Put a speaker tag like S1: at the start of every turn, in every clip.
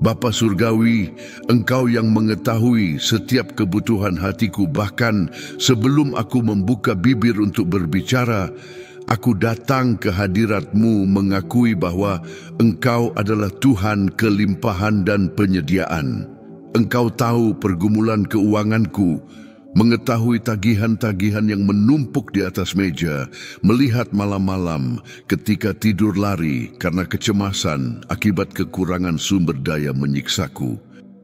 S1: Bapa Surgawi, Engkau yang mengetahui setiap kebutuhan hatiku, bahkan sebelum aku membuka bibir untuk berbicara, aku datang ke hadirat-Mu mengakui bahwa Engkau adalah Tuhan kelimpahan dan penyediaan. Engkau tahu pergumulan keuanganku, mengetahui tagihan-tagihan yang menumpuk di atas meja, melihat malam-malam ketika tidur lari karena kecemasan akibat kekurangan sumber daya menyiksaku.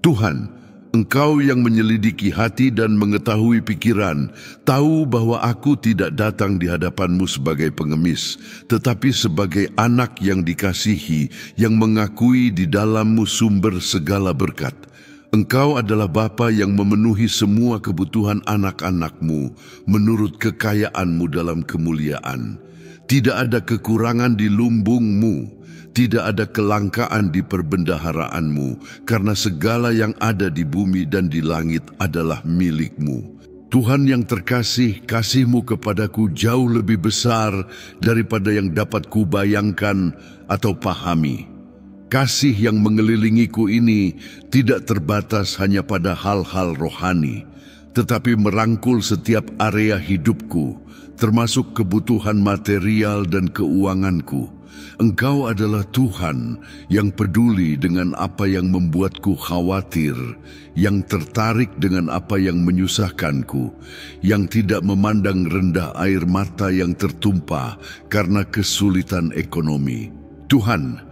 S1: Tuhan, Engkau yang menyelidiki hati dan mengetahui pikiran, tahu bahwa aku tidak datang di hadapan-Mu sebagai pengemis, tetapi sebagai anak yang dikasihi, yang mengakui di dalam-Mu sumber segala berkat. Engkau adalah Bapa yang memenuhi semua kebutuhan anak-anak-Mu menurut kekayaan-Mu dalam kemuliaan. Tidak ada kekurangan di lumbung-Mu, tidak ada kelangkaan di perbendaharaan-Mu, karena segala yang ada di bumi dan di langit adalah milik-Mu. Tuhan yang terkasih, kasih-Mu kepadaku jauh lebih besar daripada yang dapat kubayangkan atau pahami. Kasih yang mengelilingiku ini tidak terbatas hanya pada hal-hal rohani, tetapi merangkul setiap area hidupku, termasuk kebutuhan material dan keuanganku. Engkau adalah Tuhan yang peduli dengan apa yang membuatku khawatir, yang tertarik dengan apa yang menyusahkanku, yang tidak memandang rendah air mata yang tertumpah karena kesulitan ekonomi. Tuhan,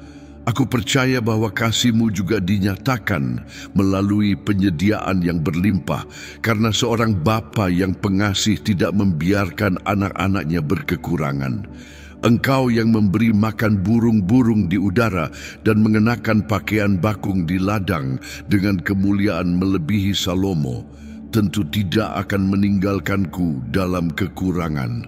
S1: aku percaya bahwa kasih-Mu juga dinyatakan melalui penyediaan yang berlimpah, karena seorang Bapa yang pengasih tidak membiarkan anak-anaknya berkekurangan. Engkau yang memberi makan burung-burung di udara dan mengenakan pakaian bakung di ladang dengan kemuliaan melebihi Salomo, tentu tidak akan meninggalkanku dalam kekurangan.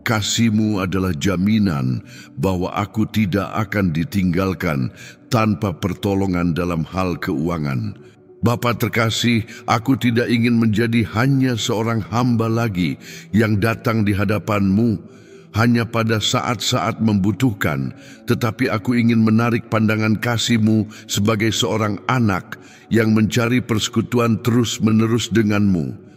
S1: Kasih-Mu adalah jaminan bahwa aku tidak akan ditinggalkan tanpa pertolongan dalam hal keuangan. Bapa terkasih, aku tidak ingin menjadi hanya seorang hamba lagi yang datang di hadapan-Mu hanya pada saat-saat membutuhkan, tetapi aku ingin menarik pandangan kasih-Mu sebagai seorang anak yang mencari persekutuan terus-menerus dengan-Mu.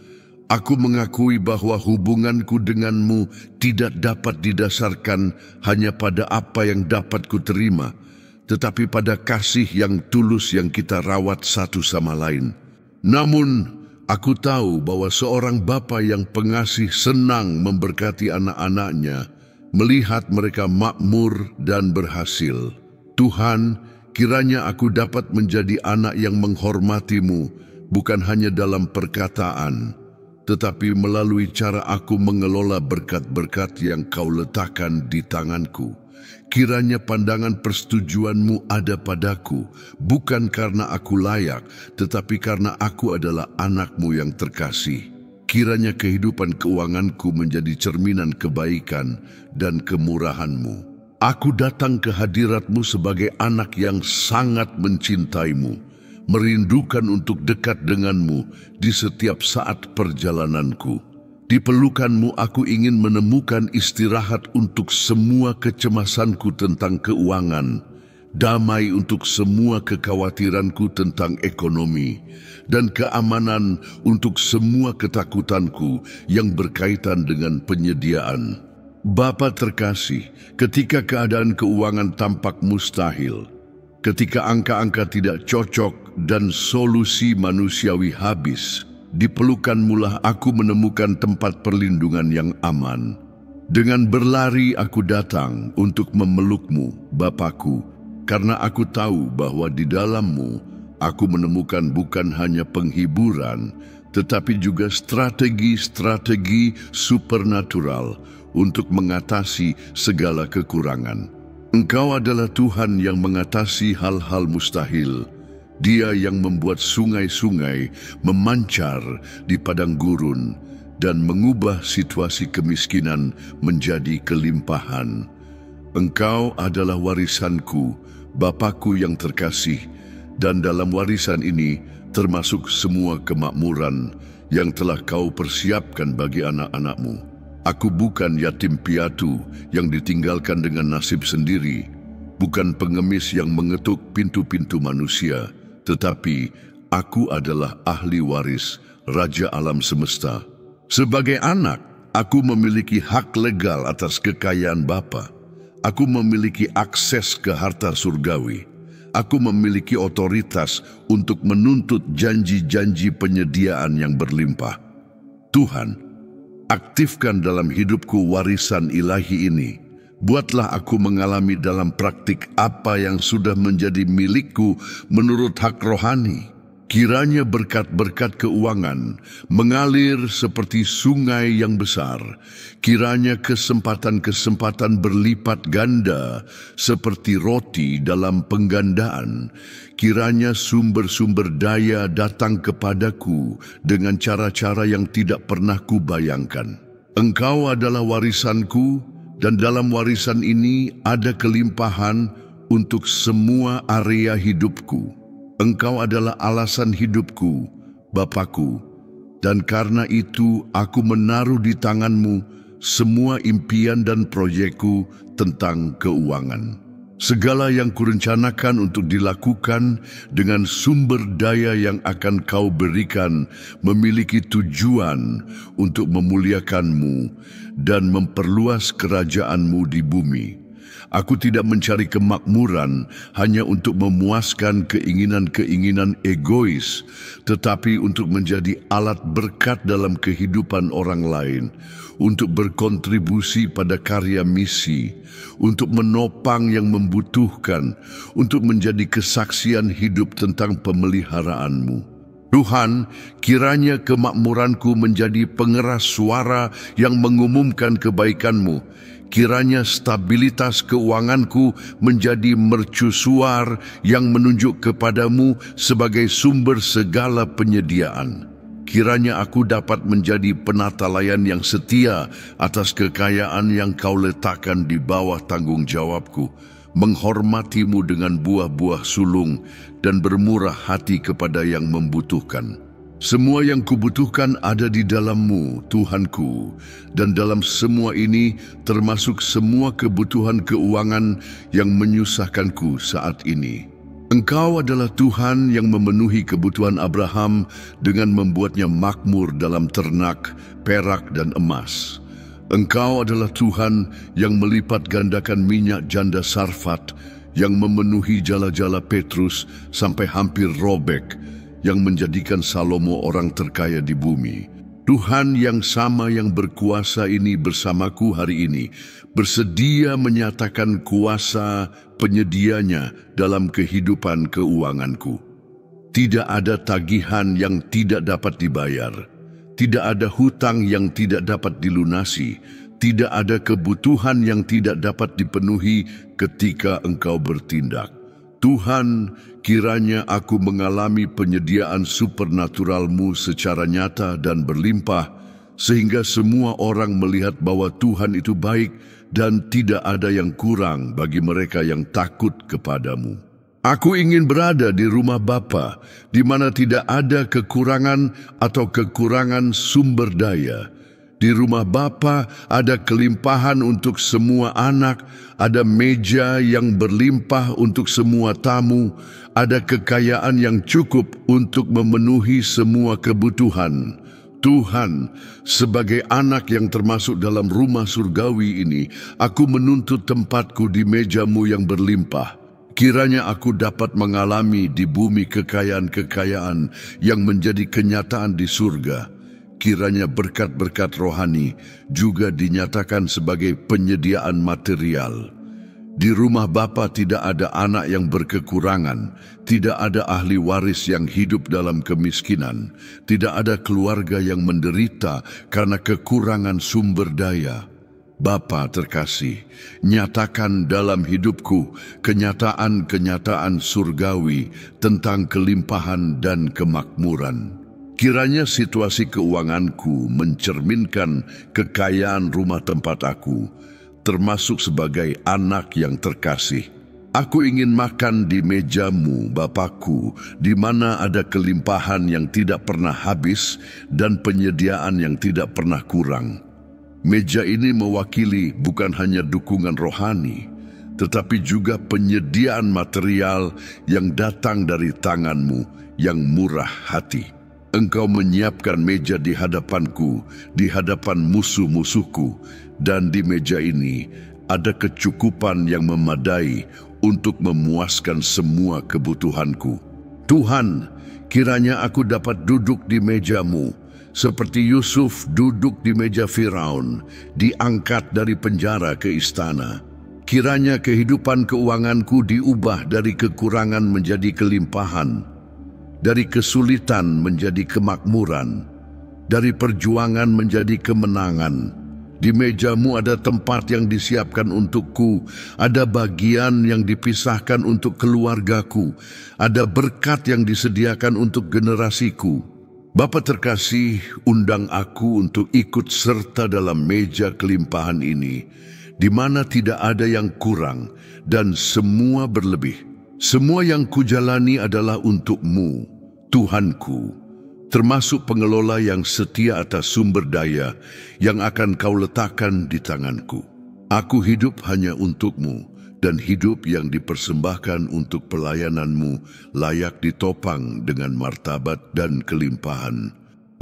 S1: Aku mengakui bahwa hubunganku denganmu tidak dapat didasarkan hanya pada apa yang dapat kuterima, tetapi pada kasih yang tulus yang kita rawat satu sama lain. Namun, aku tahu bahwa seorang bapa yang pengasih senang memberkati anak-anaknya, melihat mereka makmur dan berhasil. Tuhan, kiranya aku dapat menjadi anak yang menghormati-Mu, bukan hanya dalam perkataan, tetapi melalui cara aku mengelola berkat-berkat yang Kau letakkan di tanganku. Kiranya pandangan persetujuan-Mu ada padaku, bukan karena aku layak, tetapi karena aku adalah anak-Mu yang terkasih. Kiranya kehidupan keuanganku menjadi cerminan kebaikan dan kemurahan-Mu. Aku datang ke hadirat-Mu sebagai anak yang sangat mencintai-Mu, merindukan untuk dekat dengan-Mu di setiap saat perjalananku. Di pelukan-Mu aku ingin menemukan istirahat untuk semua kecemasanku tentang keuangan, damai untuk semua kekhawatiranku tentang ekonomi, dan keamanan untuk semua ketakutanku yang berkaitan dengan penyediaan. Bapa terkasih, ketika keadaan keuangan tampak mustahil, ketika angka-angka tidak cocok dan solusi manusiawi habis, di pelukan-Mu lah aku menemukan tempat perlindungan yang aman. Dengan berlari aku datang untuk memeluk-Mu, Bapakku, karena aku tahu bahwa di dalam-Mu aku menemukan bukan hanya penghiburan, tetapi juga strategi-strategi supernatural untuk mengatasi segala kekurangan. Engkau adalah Tuhan yang mengatasi hal-hal mustahil. Dia yang membuat sungai-sungai memancar di padang gurun dan mengubah situasi kemiskinan menjadi kelimpahan. Engkau adalah warisanku, Bapakku yang terkasih, dan dalam warisan ini termasuk semua kemakmuran yang telah Kau persiapkan bagi anak-anak-Mu. Aku bukan yatim piatu yang ditinggalkan dengan nasib sendiri, bukan pengemis yang mengetuk pintu-pintu manusia, tetapi aku adalah ahli waris Raja Alam Semesta. Sebagai anak, aku memiliki hak legal atas kekayaan Bapa. Aku memiliki akses ke harta surgawi. Aku memiliki otoritas untuk menuntut janji-janji penyediaan yang berlimpah. Tuhan, aktifkan dalam hidupku warisan ilahi ini. Buatlah aku mengalami dalam praktik apa yang sudah menjadi milikku menurut hak rohani. Kiranya berkat-berkat keuangan mengalir seperti sungai yang besar. Kiranya kesempatan-kesempatan berlipat ganda seperti roti dalam penggandaan. Kiranya sumber-sumber daya datang kepadaku dengan cara-cara yang tidak pernah kubayangkan. Engkau adalah warisanku, dan dalam warisan ini ada kelimpahan untuk semua area hidupku. Engkau adalah alasan hidupku, Bapakku, dan karena itu aku menaruh di tangan-Mu semua impian dan proyekku tentang keuangan. Segala yang kurencanakan untuk dilakukan dengan sumber daya yang akan Kau berikan memiliki tujuan untuk memuliakan-Mu dan memperluas kerajaan-Mu di bumi. Aku tidak mencari kemakmuran hanya untuk memuaskan keinginan-keinginan egois, tetapi untuk menjadi alat berkat dalam kehidupan orang lain, untuk berkontribusi pada karya misi, untuk menopang yang membutuhkan, untuk menjadi kesaksian hidup tentang pemeliharaan-Mu. Tuhan, kiranya kemakmuranku menjadi pengeras suara yang mengumumkan kebaikan-Mu. Kiranya stabilitas keuanganku menjadi mercusuar yang menunjuk kepadamu sebagai sumber segala penyediaan. Kiranya aku dapat menjadi penata layan yang setia atas kekayaan yang Kau letakkan di bawah tanggung jawabku, menghormatimu dengan buah-buah sulung dan bermurah hati kepada yang membutuhkan. Semua yang kubutuhkan ada di dalam-Mu, Tuhanku, dan dalam semua ini termasuk semua kebutuhan keuangan yang menyusahkanku saat ini. Engkau adalah Tuhan yang memenuhi kebutuhan Abraham dengan membuatnya makmur dalam ternak, perak, dan emas. Engkau adalah Tuhan yang melipat gandakan minyak janda Sarfat yang memenuhi jala-jala Petrus sampai hampir robek, yang menjadikan Salomo orang terkaya di bumi. Tuhan yang sama yang berkuasa ini bersamaku hari ini, bersedia menyatakan kuasa penyedianya dalam kehidupan keuanganku. Tidak ada tagihan yang tidak dapat dibayar, tidak ada hutang yang tidak dapat dilunasi, tidak ada kebutuhan yang tidak dapat dipenuhi ketika Engkau bertindak. Tuhan, kiranya aku mengalami penyediaan supernatural-Mu secara nyata dan berlimpah, sehingga semua orang melihat bahwa Tuhan itu baik dan tidak ada yang kurang bagi mereka yang takut kepadamu. Aku ingin berada di rumah Bapa, di mana tidak ada kekurangan atau kekurangan sumber daya. Di rumah Bapa ada kelimpahan untuk semua anak, ada meja yang berlimpah untuk semua tamu, ada kekayaan yang cukup untuk memenuhi semua kebutuhan. Tuhan, sebagai anak yang termasuk dalam rumah surgawi ini, aku menuntut tempatku di meja-Mu yang berlimpah. Kiranya aku dapat mengalami di bumi kekayaan-kekayaan yang menjadi kenyataan di surga. Kiranya berkat-berkat rohani juga dinyatakan sebagai penyediaan material. Di rumah Bapa tidak ada anak yang berkekurangan, tidak ada ahli waris yang hidup dalam kemiskinan, tidak ada keluarga yang menderita karena kekurangan sumber daya. Bapa terkasih, nyatakan dalam hidupku kenyataan-kenyataan surgawi tentang kelimpahan dan kemakmuran. Kiranya situasi keuanganku mencerminkan kekayaan rumah tempat aku, termasuk sebagai anak yang terkasih. Aku ingin makan di meja-Mu, Bapakku, di mana ada kelimpahan yang tidak pernah habis dan penyediaan yang tidak pernah kurang. Meja ini mewakili bukan hanya dukungan rohani, tetapi juga penyediaan material yang datang dari tangan-Mu yang murah hati. Engkau menyiapkan meja di hadapanku, di hadapan musuh-musuhku, dan di meja ini ada kecukupan yang memadai untuk memuaskan semua kebutuhanku. Tuhan, kiranya aku dapat duduk di meja-Mu, seperti Yusuf duduk di meja Firaun, diangkat dari penjara ke istana. Kiranya kehidupan keuanganku diubah dari kekurangan menjadi kelimpahan, dari kesulitan menjadi kemakmuran, dari perjuangan menjadi kemenangan. Di meja-Mu ada tempat yang disiapkan untukku, ada bagian yang dipisahkan untuk keluargaku, ada berkat yang disediakan untuk generasiku. Bapa terkasih, undang aku untuk ikut serta dalam meja kelimpahan ini, di mana tidak ada yang kurang dan semua berlebih. Semua yang kujalani adalah untuk-Mu, Tuhanku, termasuk pengelola yang setia atas sumber daya yang akan Kau letakkan di tanganku. Aku hidup hanya untuk-Mu, dan hidup yang dipersembahkan untuk pelayanan-Mu layak ditopang dengan martabat dan kelimpahan.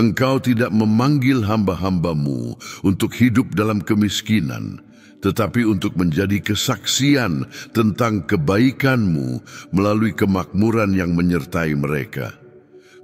S1: Engkau tidak memanggil hamba-hamba-Mu untuk hidup dalam kemiskinan, tetapi untuk menjadi kesaksian tentang kebaikan-Mu melalui kemakmuran yang menyertai mereka.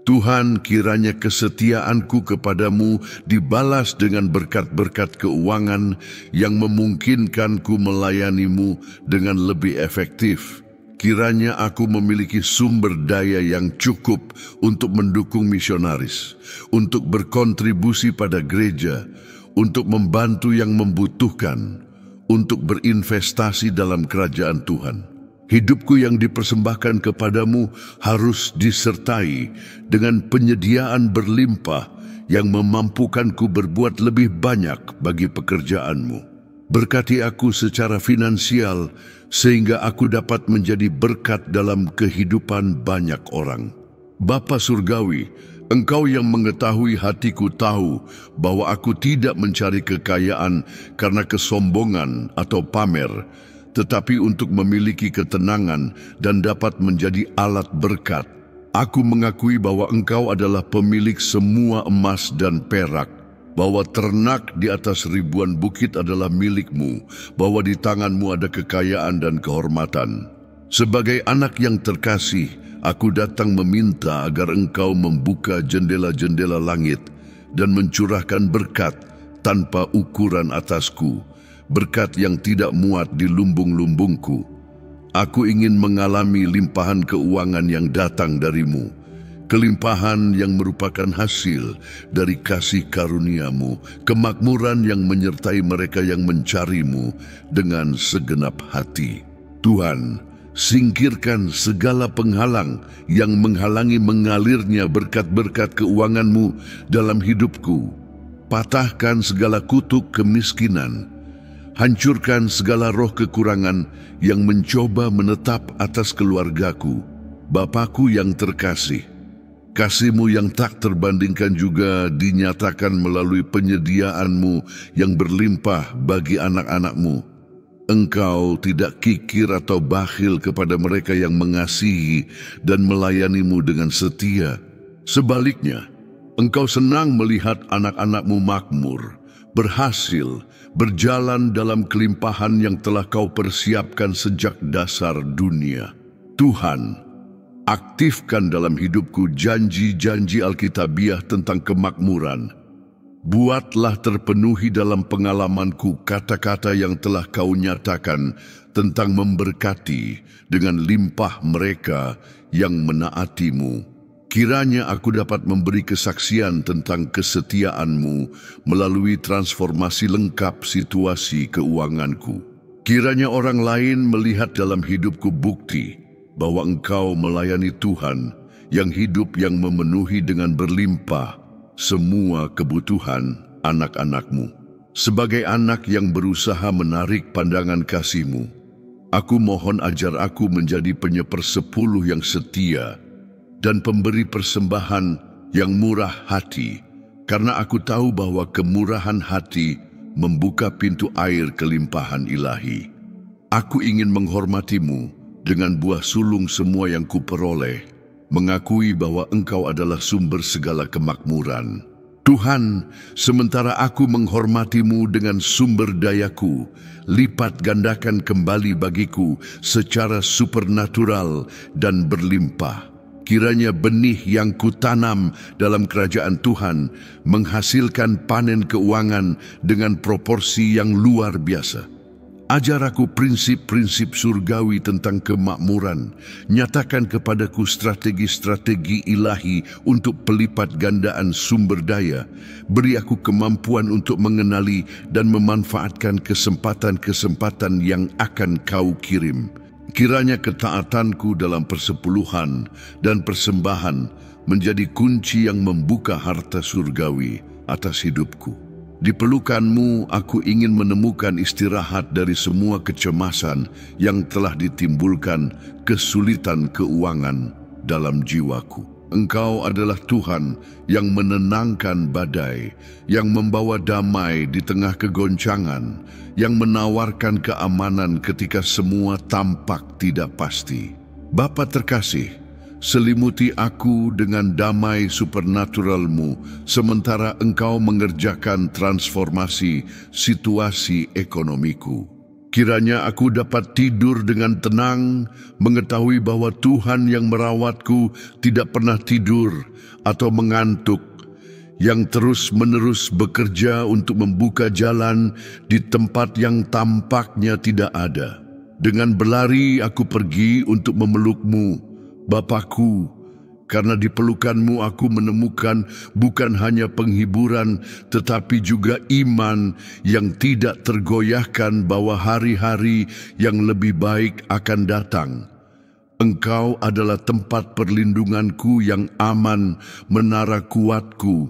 S1: Tuhan, kiranya kesetiaanku kepadamu dibalas dengan berkat-berkat keuangan yang memungkinkanku melayani-Mu dengan lebih efektif. Kiranya aku memiliki sumber daya yang cukup untuk mendukung misionaris, untuk berkontribusi pada gereja, untuk membantu yang membutuhkan, untuk berinvestasi dalam kerajaan Tuhan. Hidupku yang dipersembahkan kepadamu harus disertai dengan penyediaan berlimpah yang memampukanku berbuat lebih banyak bagi pekerjaan-Mu. Berkati aku secara finansial sehingga aku dapat menjadi berkat dalam kehidupan banyak orang. Bapa Surgawi, Engkau yang mengetahui hatiku tahu bahwa aku tidak mencari kekayaan karena kesombongan atau pamer, tetapi untuk memiliki ketenangan dan dapat menjadi alat berkat. Aku mengakui bahwa Engkau adalah pemilik semua emas dan perak, bahwa ternak di atas ribuan bukit adalah milik-Mu, bahwa di tangan-Mu ada kekayaan dan kehormatan. Sebagai anak yang terkasih, aku datang meminta agar Engkau membuka jendela-jendela langit dan mencurahkan berkat tanpa ukuran atasku, berkat yang tidak muat di lumbung-lumbungku. Aku ingin mengalami limpahan keuangan yang datang dari-Mu, kelimpahan yang merupakan hasil dari kasih karunia-Mu, kemakmuran yang menyertai mereka yang mencari-Mu dengan segenap hati. Tuhan, singkirkan segala penghalang yang menghalangi mengalirnya berkat-berkat keuangan-Mu dalam hidupku. Patahkan segala kutuk kemiskinan, hancurkan segala roh kekurangan yang mencoba menetap atas keluargaku. Bapakku yang terkasih, kasih-Mu yang tak terbandingkan juga dinyatakan melalui penyediaan-Mu yang berlimpah bagi anak-anak-Mu. Engkau tidak kikir atau bakhil kepada mereka yang mengasihi dan melayani-Mu dengan setia. Sebaliknya, Engkau senang melihat anak-anak-Mu makmur, berhasil, berjalan dalam kelimpahan yang telah Kau persiapkan sejak dasar dunia. Tuhan, aktifkan dalam hidupku janji-janji Alkitabiah tentang kemakmuran. Buatlah terpenuhi dalam pengalamanku kata-kata yang telah Kau nyatakan tentang memberkati dengan limpah mereka yang menaati-Mu. Kiranya aku dapat memberi kesaksian tentang kesetiaan-Mu melalui transformasi lengkap situasi keuanganku. Kiranya orang lain melihat dalam hidupku bukti bahwa Engkau melayani Tuhan yang hidup yang memenuhi dengan berlimpah semua kebutuhan anak-anak-Mu. Sebagai anak yang berusaha menarik pandangan kasih-Mu, aku mohon ajar aku menjadi penyepersepuluh yang setia dan pemberi persembahan yang murah hati, karena aku tahu bahwa kemurahan hati membuka pintu air kelimpahan ilahi. Aku ingin menghormatimu dengan buah sulung semua yang kuperoleh, mengakui bahwa Engkau adalah sumber segala kemakmuran. Tuhan, sementara aku menghormatimu dengan sumber dayaku, lipat gandakan kembali bagiku secara supernatural dan berlimpah. Kiranya benih yang kutanam dalam kerajaan Tuhan menghasilkan panen keuangan dengan proporsi yang luar biasa. Ajar aku prinsip-prinsip surgawi tentang kemakmuran. Nyatakan kepadaku strategi-strategi ilahi untuk pelipat gandaan sumber daya. Beri aku kemampuan untuk mengenali dan memanfaatkan kesempatan-kesempatan yang akan Kau kirim. Kiranya ketaatanku dalam persepuluhan dan persembahan menjadi kunci yang membuka harta surgawi atas hidupku. Di pelukanmu, aku ingin menemukan istirahat dari semua kecemasan yang telah ditimbulkan kesulitan keuangan dalam jiwaku. Engkau adalah Tuhan yang menenangkan badai, yang membawa damai di tengah kegoncangan, yang menawarkan keamanan ketika semua tampak tidak pasti. Bapa terkasih, selimuti aku dengan damai supernaturalmu, sementara Engkau mengerjakan transformasi situasi ekonomiku. Kiranya aku dapat tidur dengan tenang, mengetahui bahwa Tuhan yang merawatku tidak pernah tidur atau mengantuk, yang terus-menerus bekerja untuk membuka jalan di tempat yang tampaknya tidak ada. Dengan berlari aku pergi untuk memelukmu, Bapakku, karena di pelukanmu aku menemukan bukan hanya penghiburan, tetapi juga iman yang tidak tergoyahkan bahwa hari-hari yang lebih baik akan datang. Engkau adalah tempat perlindunganku yang aman, menara kuatku,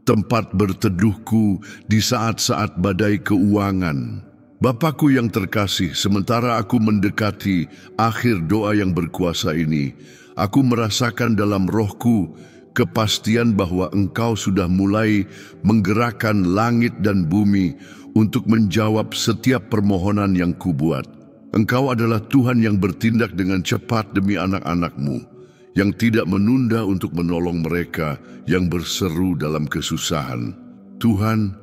S1: tempat berteduhku di saat-saat badai keuangan. Bapakku yang terkasih, sementara aku mendekati akhir doa yang berkuasa ini, aku merasakan dalam rohku kepastian bahwa Engkau sudah mulai menggerakkan langit dan bumi untuk menjawab setiap permohonan yang kubuat. Engkau adalah Tuhan yang bertindak dengan cepat demi anak-anak-Mu, yang tidak menunda untuk menolong mereka yang berseru dalam kesusahan. Tuhan,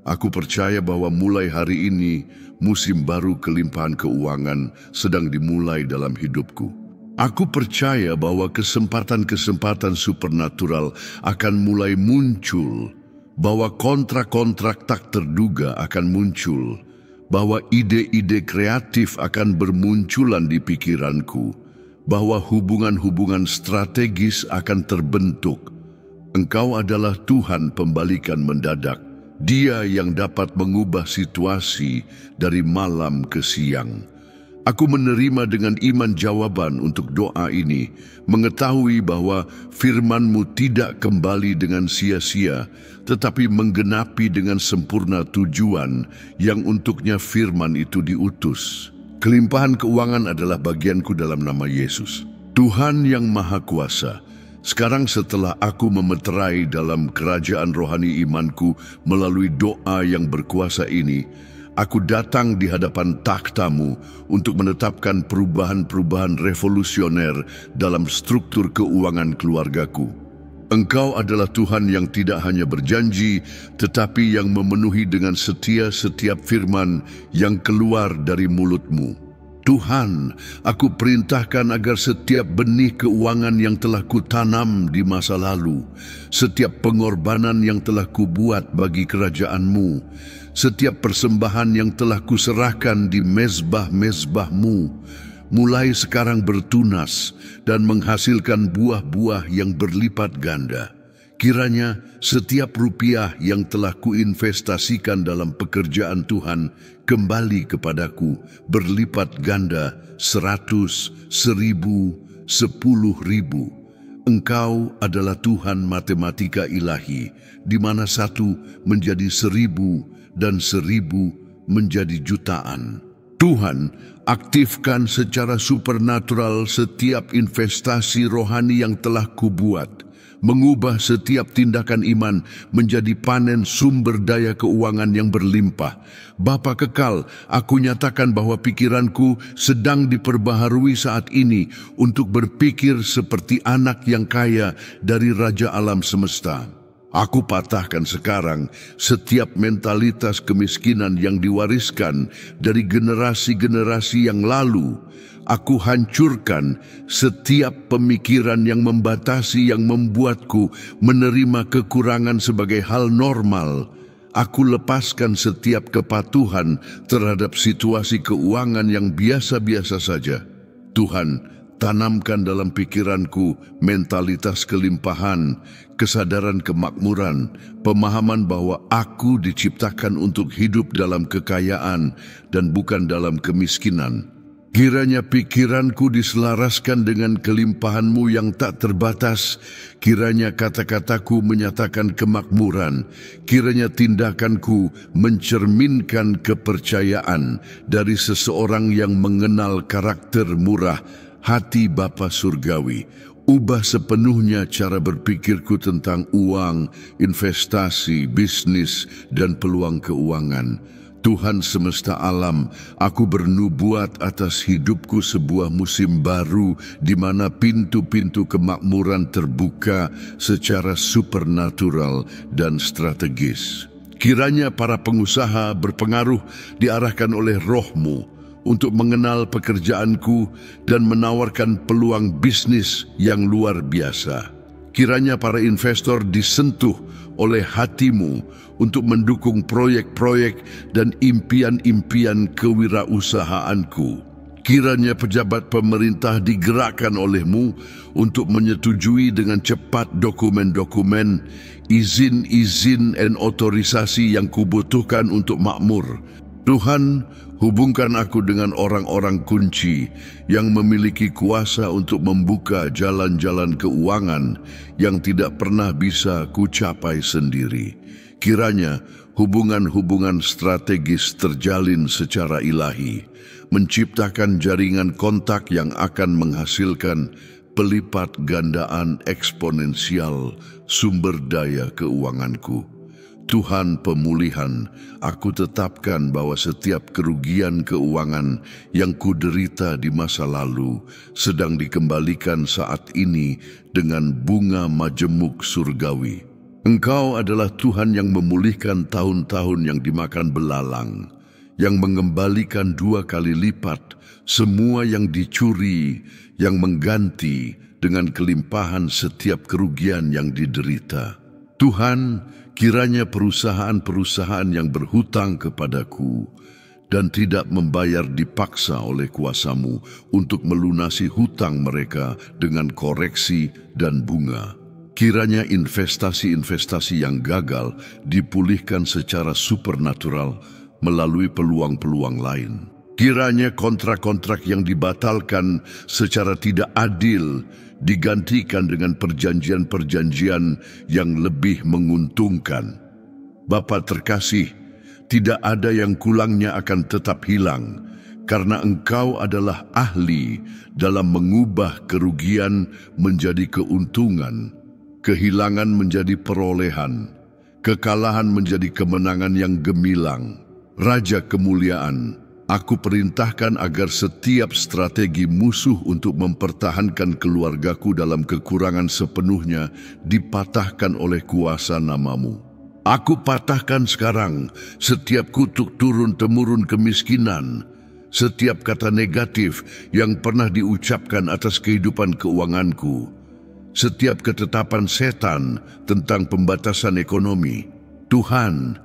S1: aku percaya bahwa mulai hari ini, musim baru kelimpahan keuangan sedang dimulai dalam hidupku. Aku percaya bahwa kesempatan-kesempatan supernatural akan mulai muncul, bahwa kontrak-kontrak tak terduga akan muncul, bahwa ide-ide kreatif akan bermunculan di pikiranku, bahwa hubungan-hubungan strategis akan terbentuk. Engkau adalah Tuhan pembalikan mendadak, Dia yang dapat mengubah situasi dari malam ke siang. Aku menerima dengan iman jawaban untuk doa ini, mengetahui bahwa firman-Mu tidak kembali dengan sia-sia, tetapi menggenapi dengan sempurna tujuan yang untuknya firman itu diutus. Kelimpahan keuangan adalah bagianku dalam nama Yesus. Tuhan yang Maha Kuasa, sekarang setelah aku memeterai dalam kerajaan rohani imanku melalui doa yang berkuasa ini, aku datang di hadapan takhta-Mu untuk menetapkan perubahan-perubahan revolusioner dalam struktur keuangan keluargaku. Engkau adalah Tuhan yang tidak hanya berjanji, tetapi yang memenuhi dengan setia setiap firman yang keluar dari mulut-Mu. Tuhan, aku perintahkan agar setiap benih keuangan yang telah kutanam di masa lalu, setiap pengorbanan yang telah kubuat bagi kerajaan-Mu, setiap persembahan yang telah kuserahkan di mezbah-mezbah-Mu, mulai sekarang bertunas dan menghasilkan buah-buah yang berlipat ganda. Kiranya setiap rupiah yang telah kuinvestasikan dalam pekerjaan Tuhan kembali kepadaku berlipat ganda 100, 1000, 10.000. Engkau adalah Tuhan matematika ilahi, di mana 1 menjadi 1000 dan 1000 menjadi jutaan. Tuhan, aktifkan secara supernatural setiap investasi rohani yang telah kubuat. mengubah setiap tindakan iman menjadi panen sumber daya keuangan yang berlimpah. Bapa kekal, aku nyatakan bahwa pikiranku sedang diperbaharui saat ini untuk berpikir seperti anak yang kaya dari Raja Alam Semesta. Aku patahkan sekarang setiap mentalitas kemiskinan yang diwariskan dari generasi-generasi yang lalu. Aku hancurkan setiap pemikiran yang membatasi, yang membuatku menerima kekurangan sebagai hal normal. Aku lepaskan setiap kepatuhan terhadap situasi keuangan yang biasa-biasa saja. Tuhan, tanamkan dalam pikiranku mentalitas kelimpahan, kesadaran kemakmuran, pemahaman bahwa aku diciptakan untuk hidup dalam kekayaan dan bukan dalam kemiskinan. Kiranya pikiranku diselaraskan dengan kelimpahan-Mu yang tak terbatas. Kiranya kata-kataku menyatakan kemakmuran. Kiranya tindakanku mencerminkan kepercayaan dari seseorang yang mengenal karakter murah hati Bapa Surgawi. Ubah sepenuhnya cara berpikirku tentang uang, investasi, bisnis, dan peluang keuangan. Tuhan semesta alam, aku bernubuat atas hidupku sebuah musim baru di mana pintu-pintu kemakmuran terbuka secara supernatural dan strategis. Kiranya para pengusaha berpengaruh diarahkan oleh Roh-Mu untuk mengenal pekerjaanku dan menawarkan peluang bisnis yang luar biasa. Kiranya para investor disentuh oleh hati-Mu untuk mendukung proyek-proyek dan impian-impian kewirausahaanku. Kiranya pejabat pemerintah digerakkan oleh-Mu untuk menyetujui dengan cepat dokumen-dokumen, izin-izin dan otorisasi yang kubutuhkan untuk makmur. Tuhan, hubungkan aku dengan orang-orang kunci yang memiliki kuasa untuk membuka jalan-jalan keuangan yang tidak pernah bisa kucapai sendiri. Kiranya hubungan-hubungan strategis terjalin secara ilahi, menciptakan jaringan kontak yang akan menghasilkan pelipat gandaan eksponensial sumber daya keuanganku. Tuhan pemulihan, aku tetapkan bahwa setiap kerugian keuangan yang kuderita di masa lalu sedang dikembalikan saat ini dengan bunga majemuk surgawi. Engkau adalah Tuhan yang memulihkan tahun-tahun yang dimakan belalang, yang mengembalikan 2 kali lipat semua yang dicuri, yang mengganti dengan kelimpahan setiap kerugian yang diderita. Tuhan, kiranya perusahaan-perusahaan yang berhutang kepadaku dan tidak membayar dipaksa oleh kuasa-Mu untuk melunasi hutang mereka dengan koreksi dan bunga. Kiranya investasi-investasi yang gagal dipulihkan secara supernatural melalui peluang-peluang lain. Kiranya kontrak-kontrak yang dibatalkan secara tidak adil digantikan dengan perjanjian-perjanjian yang lebih menguntungkan. Bapa terkasih, tidak ada yang kulangnya akan tetap hilang, karena Engkau adalah ahli dalam mengubah kerugian menjadi keuntungan, kehilangan menjadi perolehan, kekalahan menjadi kemenangan yang gemilang. Raja kemuliaan, aku perintahkan agar setiap strategi musuh untuk mempertahankan keluargaku dalam kekurangan sepenuhnya dipatahkan oleh kuasa nama-Mu. Aku patahkan sekarang setiap kutuk turun-temurun kemiskinan, setiap kata negatif yang pernah diucapkan atas kehidupan keuanganku, setiap ketetapan setan tentang pembatasan ekonomi. Tuhan,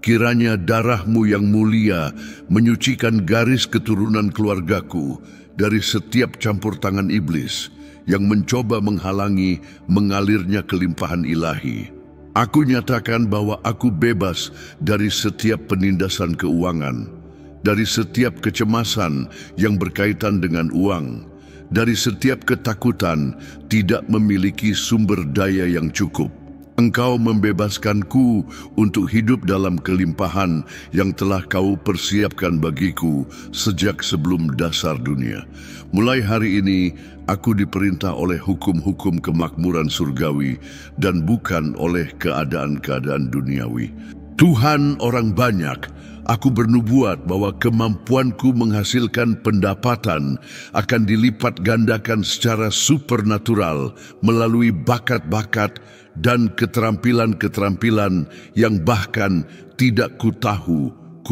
S1: kiranya darah-Mu yang mulia menyucikan garis keturunan keluargaku dari setiap campur tangan iblis yang mencoba menghalangi mengalirnya kelimpahan ilahi. Aku nyatakan bahwa aku bebas dari setiap penindasan keuangan, dari setiap kecemasan yang berkaitan dengan uang, dari setiap ketakutan tidak memiliki sumber daya yang cukup. Engkau membebaskanku untuk hidup dalam kelimpahan yang telah Kau persiapkan bagiku sejak sebelum dasar dunia. Mulai hari ini, aku diperintah oleh hukum-hukum kemakmuran surgawi dan bukan oleh keadaan-keadaan duniawi. Tuhan orang banyak, aku bernubuat bahwa kemampuanku menghasilkan pendapatan akan dilipat gandakan secara supernatural melalui bakat-bakat dan keterampilan-keterampilan yang bahkan tidak ku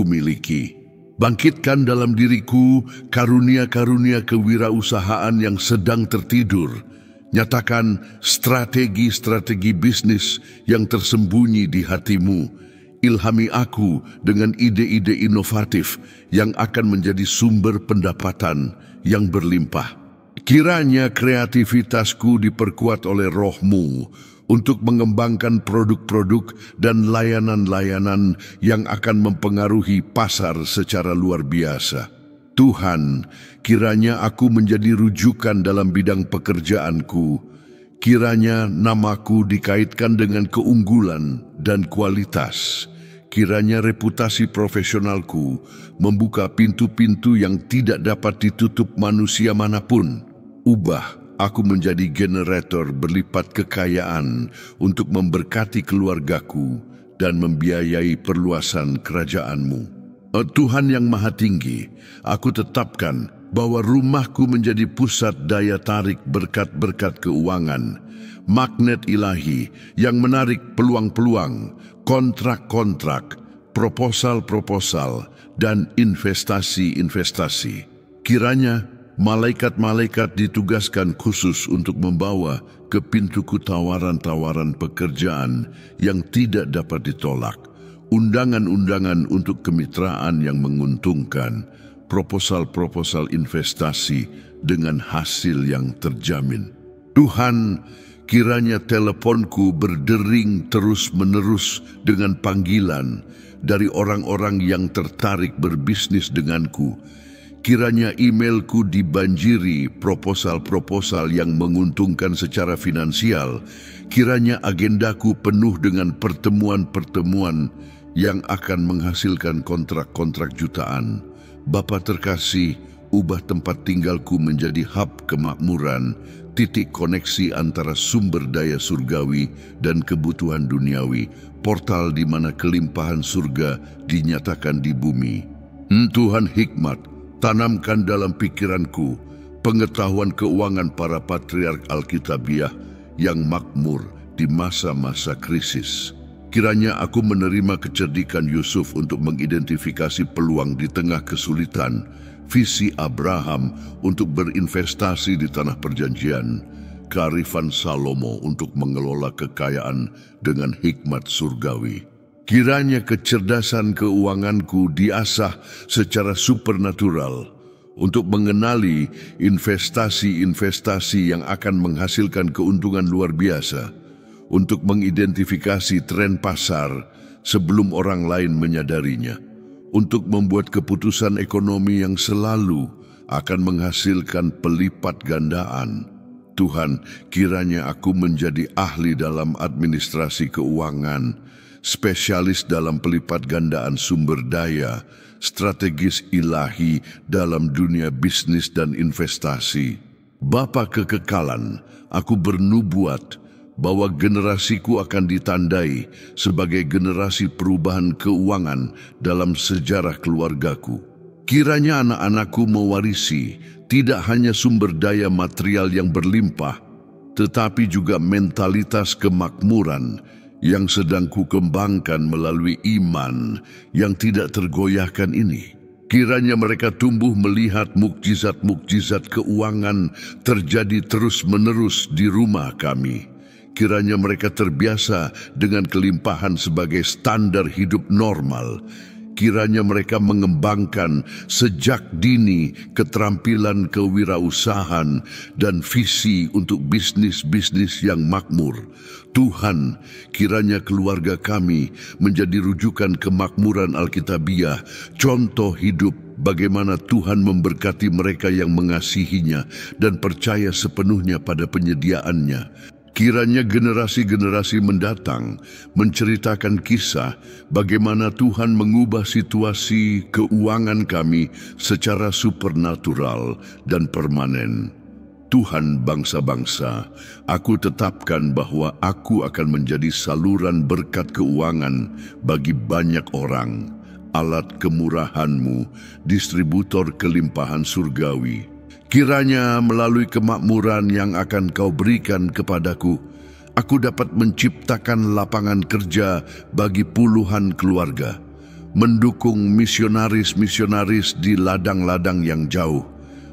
S1: miliki. Bangkitkan dalam diriku karunia-karunia kewirausahaan yang sedang tertidur. Nyatakan strategi-strategi bisnis yang tersembunyi di hatimu. Ilhami aku dengan ide-ide inovatif yang akan menjadi sumber pendapatan yang berlimpah. Kiranya kreativitasku diperkuat oleh Roh-Mu untuk mengembangkan produk-produk dan layanan-layanan yang akan mempengaruhi pasar secara luar biasa. Tuhan, kiranya aku menjadi rujukan dalam bidang pekerjaanku. Kiranya namaku dikaitkan dengan keunggulan dan kualitas. Kiranya reputasi profesionalku membuka pintu-pintu yang tidak dapat ditutup manusia manapun. Ubah aku menjadi generator berlipat kekayaan untuk memberkati keluargaku dan membiayai perluasan kerajaan-Mu. Tuhan yang Maha Tinggi, aku tetapkan bahwa rumahku menjadi pusat daya tarik berkat-berkat keuangan, magnet ilahi yang menarik peluang-peluang, kontrak-kontrak, proposal-proposal, dan investasi-investasi. Kiranya malaikat-malaikat ditugaskan khusus untuk membawa ke pintuku tawaran-tawaran pekerjaan yang tidak dapat ditolak, undangan-undangan untuk kemitraan yang menguntungkan, proposal-proposal investasi dengan hasil yang terjamin. Tuhan, kiranya teleponku berdering terus-menerus dengan panggilan dari orang-orang yang tertarik berbisnis denganku. Kiranya emailku dibanjiri proposal-proposal yang menguntungkan secara finansial. Kiranya agendaku penuh dengan pertemuan-pertemuan yang akan menghasilkan kontrak-kontrak jutaan. Bapa terkasih, ubah tempat tinggalku menjadi hub kemakmuran, titik koneksi antara sumber daya surgawi dan kebutuhan duniawi, portal di mana kelimpahan surga dinyatakan di bumi. Tuhan hikmat, tanamkan dalam pikiranku pengetahuan keuangan para patriark Alkitabiah yang makmur di masa-masa krisis. Kiranya aku menerima kecerdikan Yusuf untuk mengidentifikasi peluang di tengah kesulitan, visi Abraham untuk berinvestasi di tanah perjanjian, kearifan Salomo untuk mengelola kekayaan dengan hikmat surgawi. Kiranya kecerdasan keuanganku diasah secara supernatural untuk mengenali investasi-investasi yang akan menghasilkan keuntungan luar biasa, untuk mengidentifikasi tren pasar sebelum orang lain menyadarinya, untuk membuat keputusan ekonomi yang selalu akan menghasilkan pelipat gandaan. Tuhan, kiranya aku menjadi ahli dalam administrasi keuangan, spesialis dalam pelipat gandaan sumber daya, strategis ilahi dalam dunia bisnis dan investasi. Bapa kekekalan, aku bernubuat bahwa generasiku akan ditandai sebagai generasi perubahan keuangan dalam sejarah keluargaku. Kiranya anak-anakku mewarisi tidak hanya sumber daya material yang berlimpah, tetapi juga mentalitas kemakmuran yang sedang kukembangkan melalui iman yang tidak tergoyahkan ini. Kiranya mereka tumbuh melihat mukjizat-mukjizat keuangan terjadi terus-menerus di rumah kami. Kiranya mereka terbiasa dengan kelimpahan sebagai standar hidup normal. Kiranya mereka mengembangkan sejak dini keterampilan kewirausahaan dan visi untuk bisnis-bisnis yang makmur. Tuhan, kiranya keluarga kami menjadi rujukan kemakmuran Alkitabiah, contoh hidup bagaimana Tuhan memberkati mereka yang mengasihinya dan percaya sepenuhnya pada penyediaannya. Kiranya generasi-generasi mendatang menceritakan kisah bagaimana Tuhan mengubah situasi keuangan kami secara supernatural dan permanen. Tuhan bangsa-bangsa, aku tetapkan bahwa aku akan menjadi saluran berkat keuangan bagi banyak orang, alat kemurahan-Mu, distributor kelimpahan surgawi. Kiranya melalui kemakmuran yang akan Kau berikan kepadaku, aku dapat menciptakan lapangan kerja bagi puluhan keluarga, mendukung misionaris-misionaris di ladang-ladang yang jauh,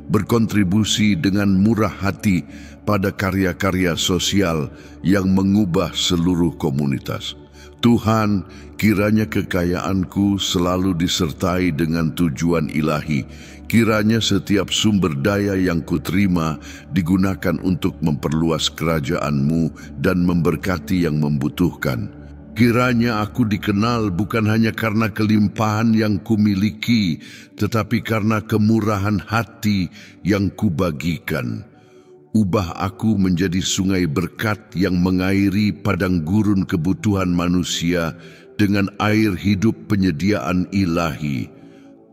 S1: berkontribusi dengan murah hati pada karya-karya sosial yang mengubah seluruh komunitas. Tuhan, kiranya kekayaanku selalu disertai dengan tujuan ilahi. Kiranya setiap sumber daya yang kuterima digunakan untuk memperluas kerajaan-Mu dan memberkati yang membutuhkan. Kiranya aku dikenal bukan hanya karena kelimpahan yang kumiliki, tetapi karena kemurahan hati yang kubagikan. Ubah aku menjadi sungai berkat yang mengairi padang gurun kebutuhan manusia dengan air hidup penyediaan ilahi.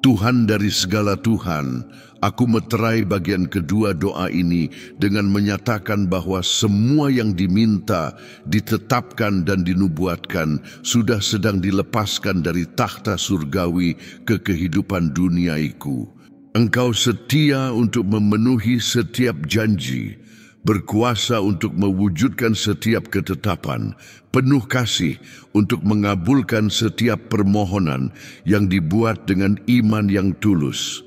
S1: Tuhan dari segala Tuhan, aku meterai bagian kedua doa ini dengan menyatakan bahwa semua yang diminta, ditetapkan dan dinubuatkan sudah sedang dilepaskan dari takhta surgawi ke kehidupan duniaiku. Engkau setia untuk memenuhi setiap janji, berkuasa untuk mewujudkan setiap ketetapan, penuh kasih untuk mengabulkan setiap permohonan yang dibuat dengan iman yang tulus.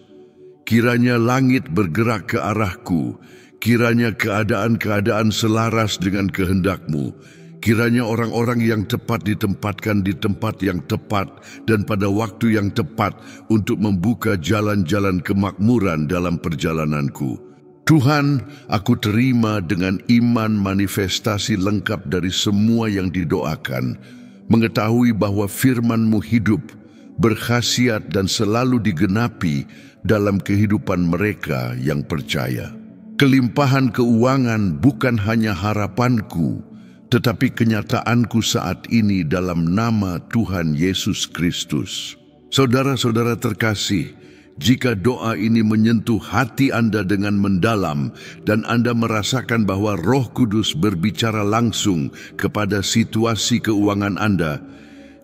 S1: Kiranya langit bergerak ke arahku, kiranya keadaan-keadaan selaras dengan kehendak-Mu, kiranya orang-orang yang tepat ditempatkan di tempat yang tepat dan pada waktu yang tepat untuk membuka jalan-jalan kemakmuran dalam perjalananku. Tuhan, aku terima dengan iman manifestasi lengkap dari semua yang didoakan, mengetahui bahwa firman-Mu hidup, berkhasiat dan selalu digenapi dalam kehidupan mereka yang percaya. Kelimpahan keuangan bukan hanya harapanku, tetapi kenyataanku saat ini dalam nama Tuhan Yesus Kristus. Saudara-saudara terkasih, jika doa ini menyentuh hati Anda dengan mendalam dan Anda merasakan bahwa Roh Kudus berbicara langsung kepada situasi keuangan Anda,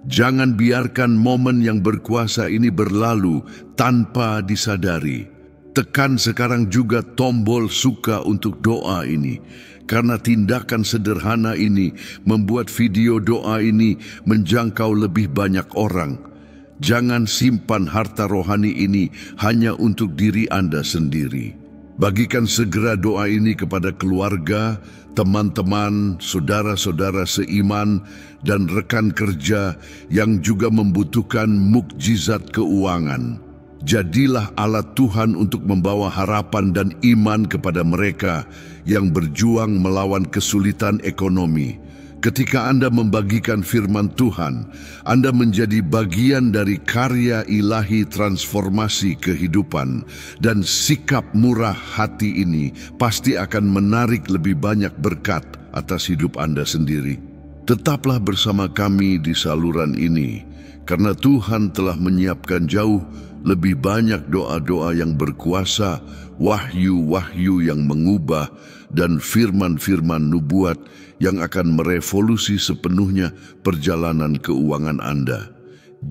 S1: jangan biarkan momen yang berkuasa ini berlalu tanpa disadari. Tekan sekarang juga tombol suka untuk doa ini, karena tindakan sederhana ini membuat video doa ini menjangkau lebih banyak orang. Jangan simpan harta rohani ini hanya untuk diri Anda sendiri. Bagikan segera doa ini kepada keluarga, teman-teman, saudara-saudara seiman, dan rekan kerja yang juga membutuhkan mukjizat keuangan. Jadilah alat Tuhan untuk membawa harapan dan iman kepada mereka yang berjuang melawan kesulitan ekonomi. Ketika Anda membagikan firman Tuhan, Anda menjadi bagian dari karya ilahi transformasi kehidupan, dan sikap murah hati ini pasti akan menarik lebih banyak berkat atas hidup Anda sendiri. Tetaplah bersama kami di saluran ini, karena Tuhan telah menyiapkan jauh lebih banyak doa-doa yang berkuasa, wahyu-wahyu yang mengubah, dan firman-firman nubuat yang akan merevolusi sepenuhnya perjalanan keuangan Anda.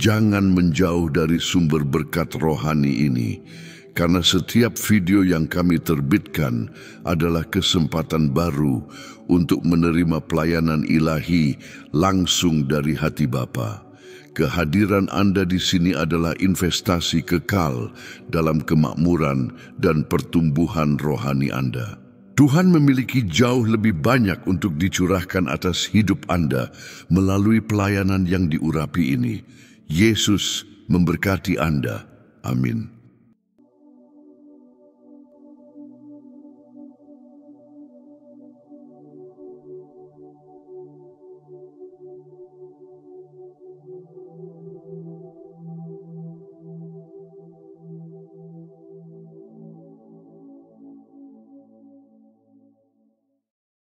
S1: Jangan menjauh dari sumber berkat rohani ini, karena setiap video yang kami terbitkan adalah kesempatan baru untuk menerima pelayanan ilahi langsung dari hati Bapa. Kehadiran Anda di sini adalah investasi kekal dalam kemakmuran dan pertumbuhan rohani Anda. Tuhan memiliki jauh lebih banyak untuk dicurahkan atas hidup Anda melalui pelayanan yang diurapi ini. Yesus memberkati Anda. Amin.